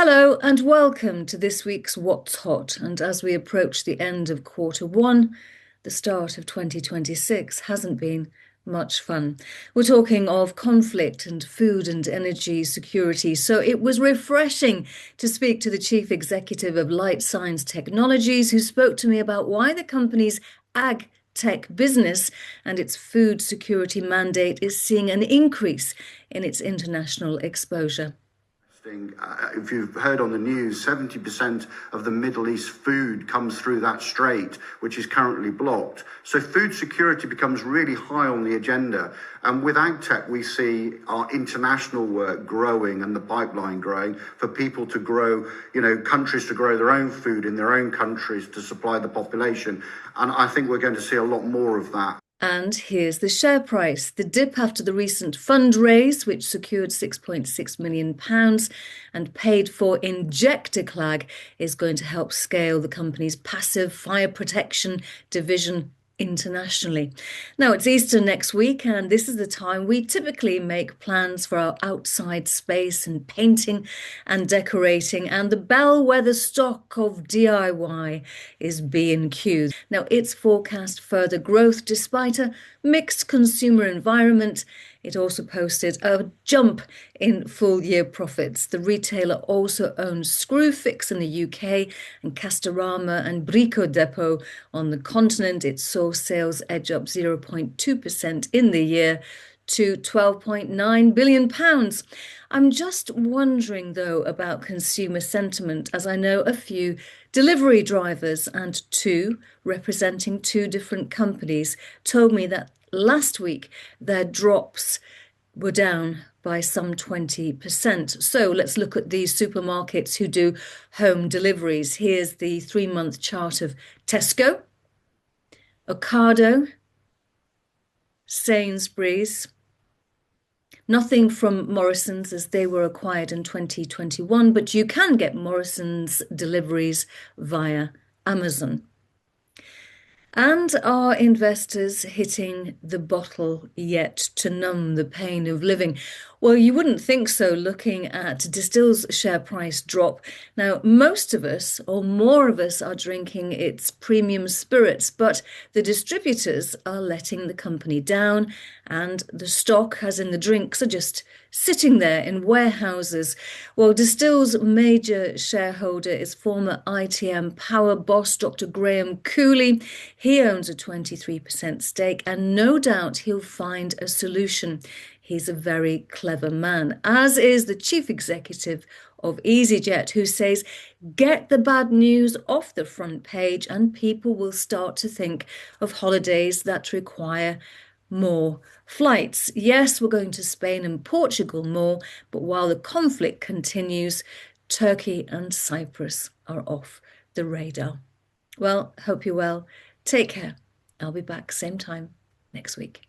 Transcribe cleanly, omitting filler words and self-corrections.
Hello and welcome to this week's What's Hot. And as we approach the end of Q1, the start of 2026 hasn't been much fun. We're talking of conflict and food and energy security. So it was refreshing to speak to the chief executive of Light Science Technologies, who spoke to me about why the company's ag tech business and its food security mandate is seeing an increase in its international exposure. If you've heard on the news, 70% of the Middle East food comes through that strait, which is currently blocked. So food security becomes really high on the agenda. And with AgTech, we see our international work growing and the pipeline growing for people to grow, countries to grow their own food in their own countries to supply the population. And I think we're going to see a lot more of that. And here's the share price. The dip after the recent fundraise, which secured £6.6 million and paid for Injectaclag, is going to help scale the company's passive fire protection division internationally. Now, it's Easter next week, and this is the time we typically make plans for our outside space and painting and decorating, and the bellwether stock of DIY is B&Q. Now, it's forecast further growth despite a mixed consumer environment. It also posted a jump in full-year profits. The retailer also owns Screwfix in the UK and Castorama and Brico Dépôt on the continent. It saw sales edge up 0.2% in the year to £12.9 billion. I'm just wondering, though, about consumer sentiment, as I know a few delivery drivers and two representing two different companies told me that last week their drops were down by some 20%. So let's look at these supermarkets who do home deliveries. Here's the 3-month chart of Tesco, Ocado, Sainsbury's. Nothing from Morrison's as they were acquired in 2021, but you can get Morrison's deliveries via Amazon. And are investors hitting the bottle yet to numb the pain of living? Well, you wouldn't think so looking at Distil's share price drop. Now, most of us, or more of us, are drinking its premium spirits, but the distributors are letting the company down, and the stock, as in the drinks, are just sitting there in warehouses. Well, Distil's major shareholder is former ITM power boss Dr. Graham Cooley. He owns a 23% stake, and no doubt he'll find a solution. He's a very clever man, as is the chief executive of Easyjet, who says, get the bad news off the front page and people will start to think of holidays that require more flights. Yes, we're going to Spain and Portugal more, but while the conflict continues, Turkey and Cyprus are off the radar. Well, hope you're well. Take care. I'll be back same time next week.